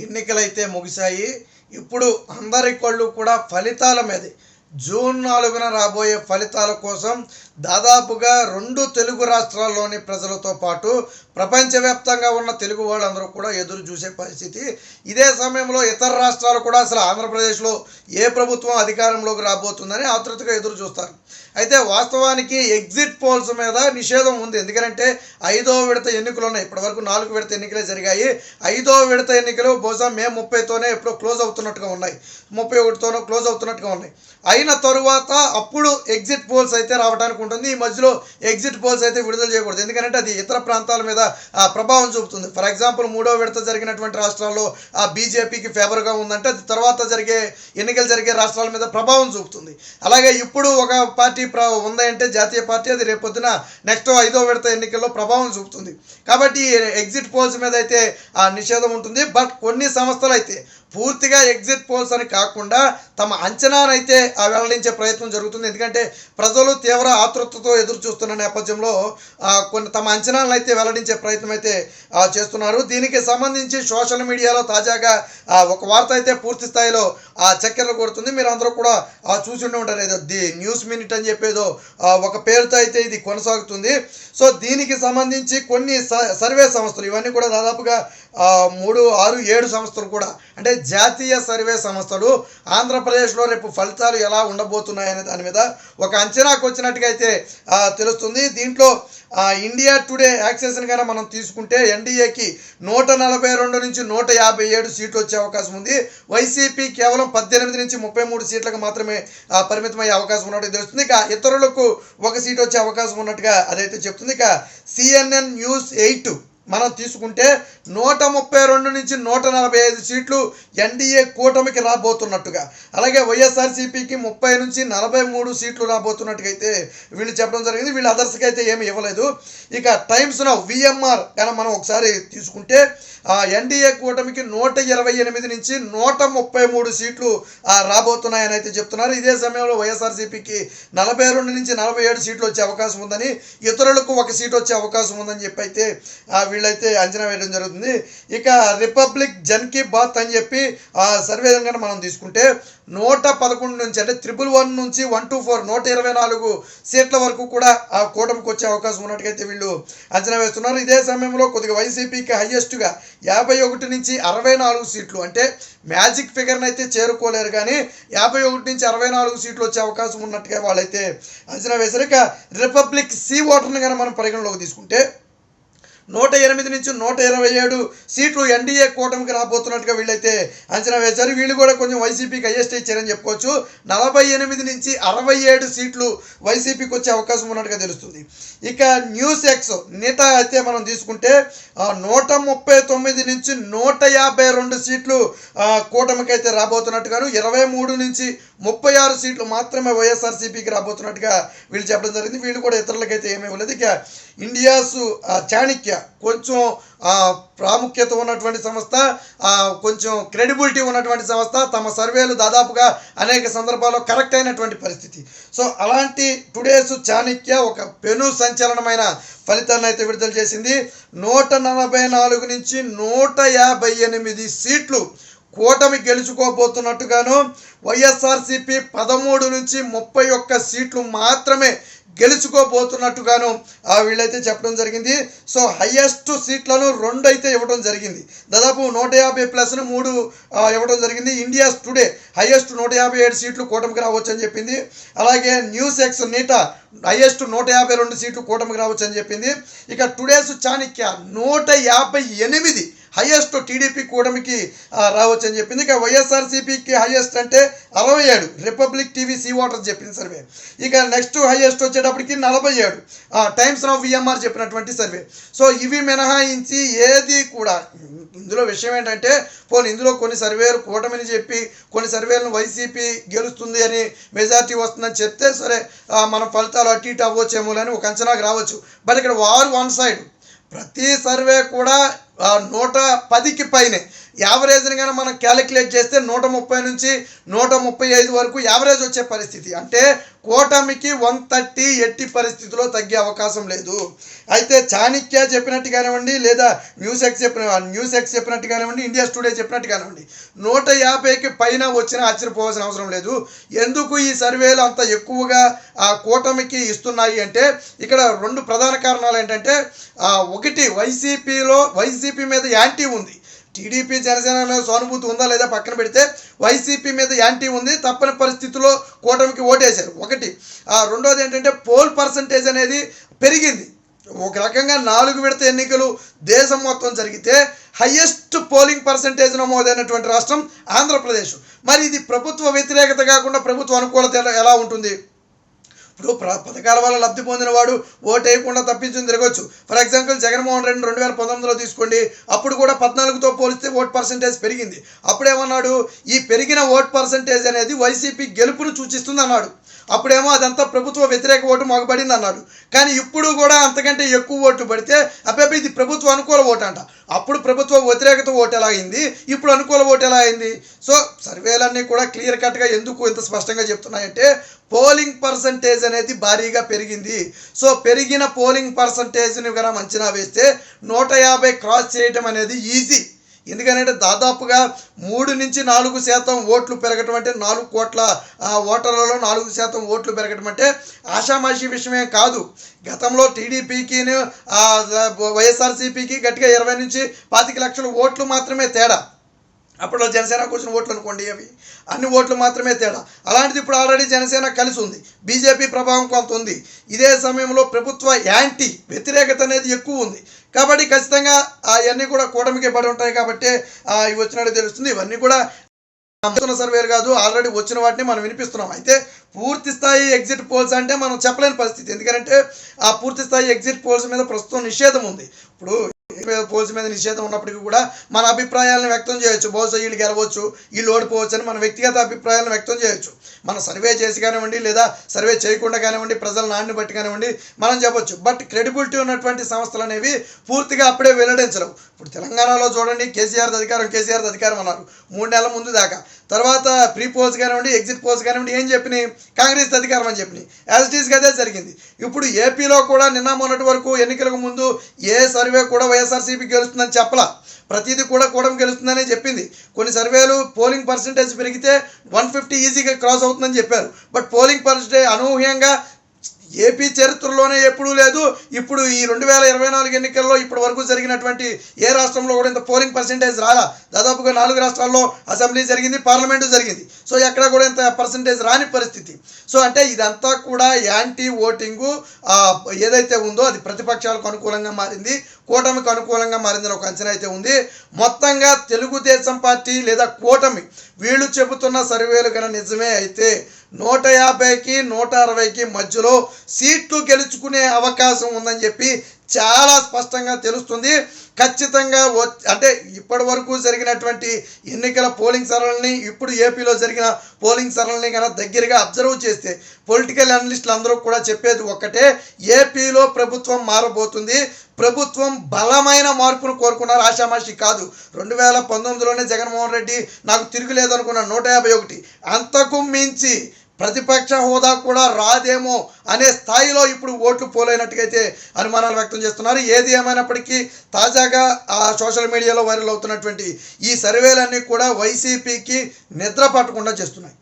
ఎన్నికలైతే ముగిశాయి. ఇప్పుడు అందరి కళ్ళు కూడా ఫలితాల మీదే. జూన్ 4న రాబోయే ఫలితాల కోసం దాదాపుగా 2 తెలుగు రాష్ట్రాల్లోని ప్రజలతో పాటు ప్రపంచవ్యాప్తంగా ఉన్న తెలుగు వాళ్ళందరూ కూడా ఎదురు చూసే పరిస్థితి. ఇదే సమయంలో ఇతర రాష్ట్రాలు కూడా అసలు ఆంధ్రప్రదేశ్లో ఏ ప్రభుత్వం అధికారంలోకి రాబోతుందని ఆతృతగా ఎదురు చూస్తారు. అయితే వాస్తవానికి ఎగ్జిట్ పోల్స్ మీద నిషేధం ఉంది. ఎందుకంటే 5వ విడత ఎన్నికలు ఉన్నాయి. ఇప్పటివరకు 4 విడత ఎన్నికలే జరిగాయి. 5వ విడత ఎన్నికలు బహుశా మే 30తోనే ఎప్పుడో క్లోజ్ అవుతున్నట్టుగా ఉన్నాయి, 31తోనో క్లోజ్ అవుతున్నట్టుగా ఉన్నాయి. అయిన తరువాత అప్పుడు ఎగ్జిట్ పోల్స్ అయితే రావడానికి ఉంటుంది. ఈ మధ్యలో ఎగ్జిట్ పోల్స్ అయితే విడుదల చేయకూడదు. ఎందుకంటే అది ఇతర ప్రాంతాల మీద ప్రభావం చూపుతుంది. ఫర్ ఎగ్జాంపుల్ 3వ విడత జరిగినటువంటి రాష్ట్రాల్లో బీజేపీకి ఫేవర్గా ఉందంటే అది తర్వాత ఎన్నికలు జరిగే రాష్ట్రాల మీద ప్రభావం చూపుతుంది. అలాగే ఇప్పుడు ఒక పార్టీ ఉందంటే జాతీయ పార్టీ, అది రేపొద్దున నెక్స్ట్ 5వ విడత ఎన్నికల్లో ప్రభావం చూపుతుంది. కాబట్టి ఎగ్జిట్ పోల్స్ మీద అయితే నిషేధం ఉంటుంది. బట్ కొన్ని సంస్థలు అయితే పూర్తిగా ఎగ్జిట్ పోల్స్ అని కాకుండా తమ అంచనానైతే వెల్లడించే ప్రయత్నం జరుగుతుంది. ఎందుకంటే ప్రజలు తీవ్ర ఆతృతతో ఎదురు చూస్తున్న నేపథ్యంలో కొన్ని తమ అంచనాలను అయితే వెల్లడించే ప్రయత్నం అయితే చేస్తున్నారు. దీనికి సంబంధించి సోషల్ మీడియాలో తాజాగా ఒక వార్త అయితే పూర్తి స్థాయిలో చక్కెరలు కొడుతుంది. మీరు అందరూ కూడా చూసి ఉండి ఉంటారు. ఏదో ది న్యూస్ మినిట్ అని చెప్పేదో ఒక పేరుతో అయితే ఇది కొనసాగుతుంది. సో దీనికి సంబంధించి కొన్ని సర్వే సంస్థలు, ఇవన్నీ కూడా దాదాపుగా 3, 6, 7 సంస్థలు కూడా, అంటే జాతీయ సర్వే సంస్థలు ఆంధ్రప్రదేశ్లో రేపు ఫలితాలు ఎలా ఉండబోతున్నాయనే దాని మీద ఒక అంచనాకు వచ్చినట్టుగా అయితే తెలుస్తుంది. దీంట్లో ఇండియా టుడే యాక్సెస్ని కనుక మనం తీసుకుంటే ఎన్డీఏకి 142 నుంచి 157 సీట్లు వచ్చే అవకాశం ఉంది. వైసీపీ కేవలం 18 నుంచి 33 సీట్లకు మాత్రమే పరిమితమయ్యే అవకాశం ఉన్నట్టు తెలుస్తుంది. ఇక ఇతరులకు 1 సీట్ వచ్చే అవకాశం ఉన్నట్టుగా అదైతే చెప్తుంది. ఇక CNN News 8 మనం తీసుకుంటే 132 నుంచి 145 సీట్లు ఎన్డీఏ కూటమికి రాబోతున్నట్టుగా, అలాగే వైఎస్ఆర్సీపీకి 30 నుంచి 43 సీట్లు రాబోతున్నట్టుగా అయితే వీళ్ళు చెప్పడం జరిగింది. వీళ్ళు అదర్స్కి అయితే ఏమి ఇవ్వలేదు. ఇక టైమ్స్ నౌ VMR కానీ మనం ఒకసారి తీసుకుంటే ఎన్డీఏ కూటమికి 128 నుంచి 133 సీట్లు రాబోతున్నాయని అయితే చెప్తున్నారు. ఇదే సమయంలో వైఎస్ఆర్సీపీకి 42 నుంచి 47 సీట్లు వచ్చే అవకాశం ఉందని, ఇతరులకు 1 సీట్ వచ్చే అవకాశం ఉందని చెప్పి అయితే వీళ్ళైతే అంచనా వేయడం జరుగుతుంది. ఇక రిపబ్లిక్ జన్ కీ బాత్ అని చెప్పి సర్వే కనుక మనం తీసుకుంటే 111 నుంచి, అంటే 111 నుంచి 124 124 సీట్ల వరకు కూడా ఆ కూటమికి వచ్చే అవకాశం ఉన్నట్టుగైతే వీళ్ళు అంచనా వేస్తున్నారు. ఇదే సమయంలో కొద్దిగా వైసీపీకి హయ్యెస్ట్గా 51 నుంచి 64 సీట్లు, అంటే మ్యాజిక్ ఫిగర్ని అయితే చేరుకోలేరు కానీ 51 నుంచి 64 సీట్లు వచ్చే అవకాశం ఉన్నట్టుగా వాళ్ళైతే అంచనా వేశారు. ఇక రిపబ్లిక్ సి ఓటర్ని కనుక మనం పరిగణలోకి తీసుకుంటే 108 నుంచి 127 సీట్లు ఎన్డీఏ కూటమికి రాబోతున్నట్టుగా వీళ్ళైతే అంచనా వేశారు. వీళ్ళు కూడా కొంచెం వైసీపీకి హైయెస్ట్ ఇచ్చారని చెప్పుకోవచ్చు. 48 నుంచి 67 సీట్లు వైసీపీకి వచ్చే అవకాశం ఉన్నట్టుగా తెలుస్తుంది. ఇక న్యూస్ ఎక్స్ నిటా అయితే మనం తీసుకుంటే 139 నుంచి 152 సీట్లు కూటమికి అయితే రాబోతున్నట్టుగాను, 23 నుంచి 36 సీట్లు మాత్రమే వైఎస్ఆర్సీపీకి రాబోతున్నట్టుగా వీళ్ళు చెప్పడం జరిగింది. వీళ్ళు కూడా ఇతరులకైతే ఏమీ ఇవ్వలేదు. ఇక ఇండియాస్ చాణక్య కొంచెం ప్రాముఖ్యత ఉన్నటువంటి సంస్థ, కొంచెం క్రెడిబిలిటీ ఉన్నటువంటి సంస్థ, తమ సర్వేలు దాదాపుగా అనేక సందర్భాల్లో కరెక్ట్ అయినటువంటి పరిస్థితి. సో అలాంటి టుడేస్ చాణక్య ఒక పెను సంచలనమైన ఫలితాన్ని అయితే విడుదల చేసింది. 144 నుంచి 158 సీట్లు కూటమి గెలుచుకోబోతున్నట్టుగాను, వైఎస్ఆర్సీపీ 13 నుంచి 31 సీట్లు మాత్రమే గెలుచుకోబోతున్నట్టుగాను వీళ్ళైతే చెప్పడం జరిగింది. సో హయ్యెస్ట్ సీట్లను 2 అయితే ఇవ్వడం జరిగింది. దాదాపు 150+ను 3 ఇవ్వడం జరిగింది. ఇండియాస్ టుడే హయ్యెస్ట్ 157 సీట్లు కూటమికి రావచ్చు అని చెప్పింది. అలాగే న్యూస్ ఎక్స్ నీటా హయ్యెస్ట్ 152 సీట్లు కూటమికి రావచ్చు అని చెప్పింది. ఇక టుడేస్ చాణక్య 158 హయ్యెస్ట్ టీడీపీ కూటమికి రావచ్చు అని చెప్పింది. ఇక వైఎస్ఆర్సీపీకి హయ్యెస్ట్ అంటే 67 రిపబ్లిక్ టీవీ సి ఓటర్స్ చెప్పింది సర్వే. ఇక నెక్స్ట్ హయ్యెస్ట్ వచ్చేటప్పటికి 47 టైమ్స్ ఆఫ్ VMR చెప్పినటువంటి సర్వే. సో ఇవి మినహాయించి ఏది కూడా, ఇందులో విషయం ఏంటంటే ఇందులో కొన్ని సర్వేలు కూటమిని చెప్పి కొన్ని సర్వేలను వైసీపీ గెలుస్తుంది అని మెజార్టీ వస్తుందని చెప్తే సరే మన ఫలితాలు అటు ఇటు అవ్వచ్చేమో అని ఒక అంచనాకు రావచ్చు. బట్ ఇక్కడ వారు వన్ సైడ్, ప్రతి సర్వే కూడా 110కి పైనే యావరేజ్ని కానీ మనం క్యాలిక్యులేట్ చేస్తే 130 నుంచి 135 వరకు యావరేజ్ వచ్చే పరిస్థితి. అంటే కూటమికి 130 ఎట్టి పరిస్థితిలో తగ్గే అవకాశం లేదు. అయితే చాణక్య చెప్పినట్టు కానివ్వండి, లేదా న్యూస్ ఎక్స్ చెప్పినట్టు కానివ్వండి, ఇండియా టుడే చెప్పినట్టు కానివ్వండి, 150కి పైన వచ్చినా ఆశ్చర్యపోవాల్సిన అవసరం లేదు. ఎందుకు ఈ సర్వేలు అంత ఎక్కువగా ఆ కూటమికి ఇస్తున్నాయి అంటే ఇక్కడ 2 ప్రధాన కారణాలు ఏంటంటే, ఒకటి వైసీపీ మీద యాంటీ ఉంది. టీడీపీ జనసేన మీద సానుభూతి ఉందా లేదా పక్కన పెడితే వైసీపీ మీద యాంటీ ఉంది. తప్పని పరిస్థితుల్లో కూటమికి ఓటేశారు ఒకటి. రెండోది ఏంటంటే పోల్ పర్సంటేజ్ అనేది పెరిగింది. ఒక రకంగా 4 విడత ఎన్నికలు దేశం మొత్తం జరిగితే హయ్యెస్ట్ పోలింగ్ పర్సంటేజ్ నమోదైనటువంటి రాష్ట్రం ఆంధ్రప్రదేశ్. మరి ఇది ప్రభుత్వ వ్యతిరేకత కాకుండా ప్రభుత్వ అనుకూలత ఎలా ఉంటుంది? ఇప్పుడు పథకాల వల్ల లబ్ధి పొందిన వాడు ఓటు వేయకుండా తప్పించుకుని తిరగొచ్చు. ఫర్ ఎగ్జాంపుల్ జగన్మోహన్ రెడ్డి 2019లో తీసుకోండి. అప్పుడు కూడా 14తో పోలిస్తే ఓట్ పర్సంటేజ్ పెరిగింది. అప్పుడేమన్నాడు, ఈ పెరిగిన ఓట్ పర్సంటేజ్ అనేది వైసీపీ గెలుపును సూచిస్తుంది అన్నాడు. అప్పుడేమో అదంతా ప్రభుత్వ వ్యతిరేక ఓటు మాగుపడింది అన్నాడు. కానీ ఇప్పుడు కూడా అంతకంటే ఎక్కువ ఓట్లు పడితే అబ్బాయి ఇది ప్రభుత్వ అనుకూల ఓటు అంట. అప్పుడు ప్రభుత్వ వ్యతిరేకత ఓటు ఎలా అయింది, ఇప్పుడు అనుకూల ఓటు ఎలా అయింది? సో సర్వేలన్నీ కూడా క్లియర్ కట్గా ఎందుకు ఇంత స్పష్టంగా చెప్తున్నాయంటే పోలింగ్ పర్సంటేజ్ అనేది భారీగా పెరిగింది. సో పెరిగిన పోలింగ్ పర్సంటేజ్ని కనుక అంచనా వేస్తే 150 క్రాస్ చేయడం అనేది ఈజీ. ఎందుకంటే దాదాపుగా 3 నుంచి 4% ఓట్లు పెరగటం అంటే 4 కోట్ల ఓటర్లలో 4% ఓట్లు పెరగటం అంటే ఆషామాషి విషయమే కాదు. గతంలో టీడీపీకి వైఎస్ఆర్సీపీకి గట్టిగా 20 నుంచి 25 లక్షల ఓట్లు మాత్రమే తేడా. అప్పట్లో జనసేనకు వచ్చిన ఓట్లు అనుకోండి, అవి అన్ని ఓట్లు మాత్రమే తేడా. అలాంటిది ఇప్పుడు ఆల్రెడీ జనసేన కలిసి ఉంది, బీజేపీ ప్రభావం కొంత ఉంది. ఇదే సమయంలో ప్రభుత్వ యాంటీ వ్యతిరేకత అనేది ఎక్కువ ఉంది. కాబట్టి ఖచ్చితంగా అవన్నీ కూడా కూటమికి పడి ఉంటాయి. కాబట్టి ఇవి వచ్చినట్టు తెలుస్తుంది. ఇవన్నీ కూడా సర్వేలు కాదు, ఆల్రెడీ వచ్చిన వాటిని మనం వినిపిస్తున్నాం. అయితే పూర్తి స్థాయి ఎగ్జిట్ పోల్స్ అంటే మనం చెప్పలేని పరిస్థితి. ఎందుకంటే ఆ పూర్తి స్థాయి ఎగ్జిట్ పోల్స్ మీద ప్రస్తుతం నిషేధం ఉంది. ఇప్పుడు పోల్స్ మీద నిషేధం ఉన్నప్పటికీ కూడా మన అభిప్రాయాలను వ్యక్తం చేయొచ్చు. బహుశా వీళ్ళు గెలవచ్చు, వీళ్ళు ఓడిపోవచ్చు అని మన వ్యక్తిగత అభిప్రాయాలను వ్యక్తం చేయొచ్చు. మనం సర్వే చేసి కానివ్వండి, లేదా సర్వే చేయకుండా కానివ్వండి, ప్రజల నాడిని బట్టి కానివ్వండి మనం చెప్పొచ్చు. బట్ క్రెడిబిలిటీ ఉన్నటువంటి సంస్థలు అనేవి పూర్తిగా అప్పుడే వెల్లడించలేవు. ఇప్పుడు తెలంగాణలో చూడండి, కేసీఆర్ అధికారం అన్నారు 3 నెలల ముందు దాకా. తర్వాత ప్రీ పోల్స్ కానివ్వండి, ఎగ్జిట్ పోల్స్ కానివ్వండి ఏం చెప్పినాయి, కాంగ్రెస్ అధికారం అని చెప్పినాయి. యాజ్ ఇట్ ఈస్గా అదే జరిగింది. ఇప్పుడు ఏపీలో కూడా నిన్న మొన్నటి వరకు ఎన్నికలకు ముందు ఏ సర్వే కూడా వైఎస్ఆర్సీపీ గెలుస్తుందని చెప్పలా. ప్రతిదీ కూడా కూటమి గెలుస్తుందనే చెప్పింది. కొన్ని సర్వేలు పోలింగ్ పర్సంటేజ్ పెరిగితే 150 ఈజీగా క్రాస్ అవుతుందని చెప్పారు. బట్ పోలింగ్ పర్సంటేజ్ అనూహ్యంగా ఏపీ చరిత్రలోనే ఎప్పుడూ లేదు. ఇప్పుడు ఈ 2024 ఎన్నికల్లో ఇప్పటి వరకు జరిగినటువంటి ఏ రాష్ట్రంలో కూడా ఇంత పోలింగ్ పర్సంటేజ్ రాలా. దాదాపుగా 4 రాష్ట్రాల్లో అసెంబ్లీ జరిగింది, పార్లమెంటు జరిగింది. సో ఎక్కడ కూడా ఇంత పర్సంటేజ్ రాని పరిస్థితి. సో అంటే ఇదంతా కూడా యాంటీ ఓటింగు ఏదైతే ఉందో అది ప్రతిపక్షాలకు అనుకూలంగా మారింది, కూటమికి అనుకూలంగా మారిందని ఒక అంచనా అయితే ఉంది. మొత్తంగా తెలుగుదేశం పార్టీ లేదా కూటమి వీళ్ళు చెబుతున్న సర్వేలు కన్నా నిజమే అయితే 150కి 160కి మధ్యలో సీట్లు గెలుచుకునే అవకాశం ఉందని చెప్పి చాలా స్పష్టంగా తెలుస్తుంది. ఖచ్చితంగా అంటే ఇప్పటి వరకు జరిగినటువంటి ఎన్నికల పోలింగ్ సరళిని, ఇప్పుడు ఏపీలో జరిగిన పోలింగ్ సరళిని కన్నా దగ్గరగా అబ్జర్వ్ చేస్తే పొలిటికల్ అనలిస్టులు అందరూ కూడా చెప్పేది ఒక్కటే, ఏపీలో ప్రభుత్వం మారబోతుంది. ప్రభుత్వం బలమైన మార్పును కోరుకున్నారు, ఆషామాషి కాదు. 2019లోనే జగన్మోహన్ రెడ్డి నాకు తిరుగులేదు అనుకున్న 151, అంతకు మించి ప్రతిపక్ష హోదా కూడా రాదేమో అనే స్థాయిలో ఇప్పుడు ఓట్లు పోలైనట్టుగైతే అనుమానాలు వ్యక్తం చేస్తున్నారు. ఏది ఏమైనప్పటికీ తాజాగా సోషల్ మీడియాలో వైరల్ అవుతున్నటువంటి ఈ సర్వేలన్నీ కూడా వైసీపీకి నిద్ర పట్టకుండా చేస్తున్నాయి.